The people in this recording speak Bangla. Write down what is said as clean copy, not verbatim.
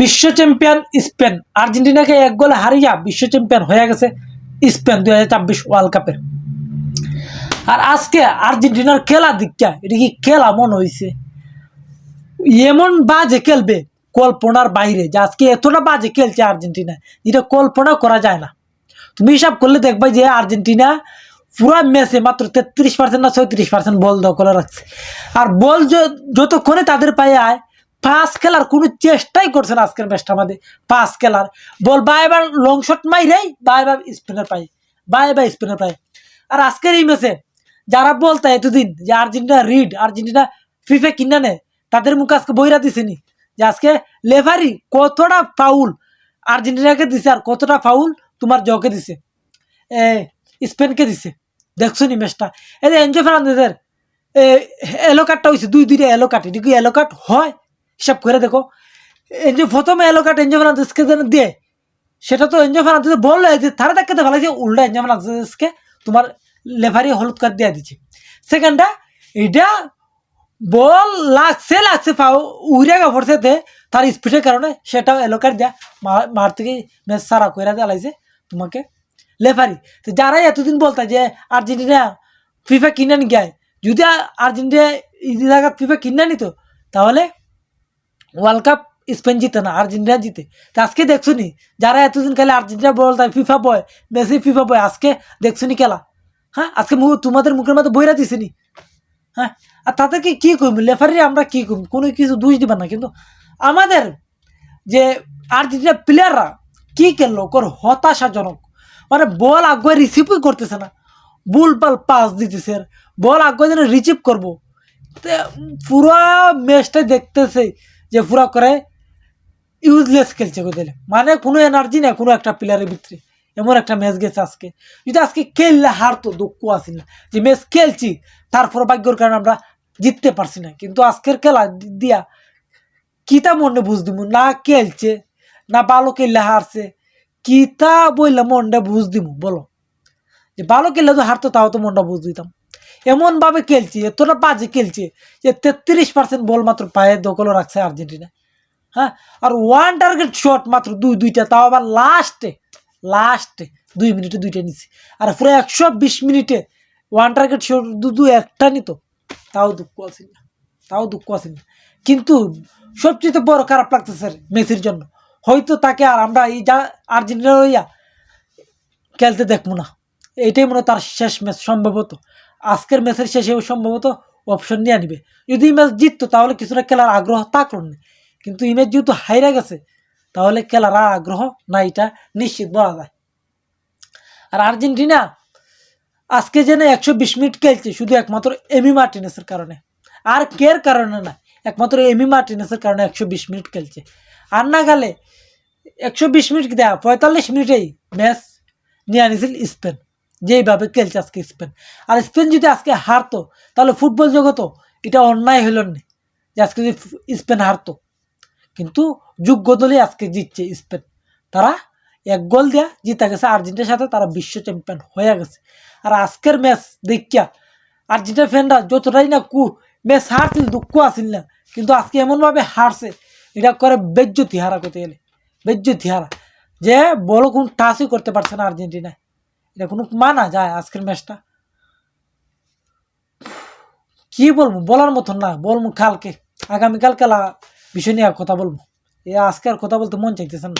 বিশ্ব চ্যাম্পিয়ন স্পেন আর্জেন্টিনাকে এক গোলে হারিয়ে বিশ্ব চ্যাম্পিয়ন হয়ে গেছে স্পেন 2026 ওয়ার্ল্ড কাপের। আর আজকে আর্জেন্টিনার খেলা দিকটা এটা কি খেলা মনে হয়েছে, এমন বাজে খেলবে কল্পনার বাইরে, যে আজকে এতটা বাজে খেলছে আর্জেন্টিনা যেটা কল্পনা করা যায় না। তুমি হিসাব করলে দেখবে যে আর্জেন্টিনা পুরো ম্যাচে মাত্র 33% না 36% বল দখলে রাখছে। আর বল যতক্ষণে তাদের পায়ে আয় পাস খেলার কোনো চেষ্টাই করছে না আজকের ম্যাচটা আমাদের। পাস খেলার বল বা এবার লং শট মাইরেই বা এবার স্পিনার পাই, বা এবার স্পিনার পাই। আর আজকের এই ম্যাচে যারা বলতে এতদিন যে আর্জেন্টিনা রিড, আর্জেন্টিনা ফিফা কিনা নেয়, তাদের মুখে আজকে বইরা দিছেনি যে আজকে লেফারি কতটা ফাউল আর্জেন্টিনাকে দিছে আর কতটা ফাউল তোমার জকে দিছে, স্পেনকে দিছে। দেখছো নি ম্যাচটা? এই যে এনজো ফার্নান্দেজের এলো কার্ডটা হয়েছে, দুইটা এলো কার্ড, এটা কি এলো কার্ড হয়? হিসাব করে দেখো। এনজো প্রথমে এলো কার্ড এনজো ফার্নান্দেজকে যেন দিয়ে, সেটা তো এনজো ফার্নান্দেজ বললো যে তারা দেখতে ভালো যে উল্টা এনজো ফার্নান্দেজকে তোমার লেফারি হলুদ কার্ড দিয়ে দিচ্ছে। সেকেন্ডটা এটা বল লাগছে উড়ে পড়ছে তার স্পিডের কারণে, সেটাও এলো কার্ড দেয়া মার থেকে ম্যাচ সারা কইরা জ্বালাইছে তোমাকে লেফারি। তো যারাই এতদিন বলতা যে আর্জেন্টিনা ফিফা কিনে নি গায়, যদি আর্জেন্টিনা এই জায়গা ফিফা কিনে নিত তাহলে ওয়ার্ল্ড কাপ স্পেন জিতে না, আর্জেন্টিনা জিতে। তো আজকে দেখছো নি যারা এতদিন খেলে আর্জেন্টিনা বলতা ফিফা বয়, মেসি ফিফা বয়, আজকে দেখছো নি খেলা? হ্যাঁ, আজকে তোমাদের মুখের মধ্যে বইরা দিছে নি? হ্যাঁ, আর তাদেরকে কি করবো, লেফারি আমরা কি করবো, কোনো কিছু দোষ দিবেন না। কিন্তু আমাদের যে আর্জেন্টিনা প্লেয়াররা কি খেললো ওর হতাশাজনক, মানে বল আগে রিসিভই করতেছে না, বুলপাল পাস দিতেছে, বল আগে যেন রিসিভ করবো পুরো ম্যাচটা দেখতেছে যে পুরো করে ইউজলেস খেলছে দিলে, মানে কোনো এনার্জি নেই কোনো একটা প্লেয়ারের ভিতরে। এমন একটা ম্যাচ গেছে আজকে, যদি আজকে খেললে হারতো দুঃখ আসিল না, যে ম্যাচ খেলছি তারপর ভাগ্যর কারণে আমরা জিততে পারছি না। কিন্তু আজকের খেলা দিয়া কিতা মনে বুঝ দিব, না খেলছে না ভালো খেললে হারছে, কিতা বললে মনটা বুঝ দিব বলো? যে ভালো খেললে তো হারতো তাও তো মনটা বুঝ দিতাম। এমনভাবে খেলছে, এতটা বাজে খেলছে যে 33% বল মাত্র পায়ে দখলে রাখছে আর্জেন্টিনা। হ্যাঁ, আর ওয়ান টার্গেট শট মাত্র দুইটা, তাও আবার লাস্টে 2 মিনিটে 2টা নিচ্ছে। আর পুরো 120 মিনিটে ওয়ান টার্গেট শট একটা নিত, তাও দুঃখ আসেন না। কিন্তু সবচেয়ে বড় খারাপ লাগতেছে মেসির জন্য। হয়তো তাকে আর আমরা এই যা আর্জেন্টিনা হইয়া খেলতে দেখবো না, এইটাই মনে তার শেষ ম্যাচ সম্ভবত। আজকের ম্যাচের শেষে সম্ভবত অপশন নিয়ে নিবে। যদি এই ম্যাচ জিততো তাহলে কিছুটা খেলার আগ্রহ থাকলো না, কিন্তু এই ম্যাচ যেহেতু হাইরা গেছে তাহলে খেলার আর আগ্রহ না, এটা নিশ্চিত বলা যায়। আর আর্জেন্টিনা আজকে যেন 120 মিনিট খেলছে শুধু একমাত্র এমি মার্টিনেসের কারণে, আর কের কারণে না, একমাত্র এমি মার্টিনেসের কারণে 120 মিনিট খেলছে। আর না গেলে 120 মিনিট দেয়া 45 মিনিটেই ম্যাচ নিয়ে আনিছিল স্পেন, যেইভাবে খেলছে আজকে স্পেন। আর স্পেন যদি আজকে হারতো তাহলে ফুটবল জগত এটা অন্যায় হইল না যে আজকে যদি স্পেন হারতো। কিন্তু যোগ্য দলই আজকে জিতছে স্পেন, তারা 1 গোল দেয়া জিতা গেছে আর্জেন্টিনার সাথে, তারা বিশ্ব চ্যাম্পিয়ন হয়ে গেছে। আর আজকের ম্যাচ দেখিয়া আর্জেন্টিনা ফ্যানরা যতটাই না ম্যাচ হারছিল দুঃখ আসিল না, কিন্তু আজকে এমনভাবে হারছে এটা করে বেজ্জতি হারা করতে গেলে, বেজ্জতি হারা, যে বড় কোন টাচই করতে পারছে না আর্জেন্টিনা। এটা কোনো মানা যায়? আজকের ম্যাচটা কি বলবো, বলার মতন না। বলবো কালকে, আগামীকাল খেলা বিষয় নিয়ে কথা বলবো, আজকে আর কথা বলতে মন চাইতেছে না।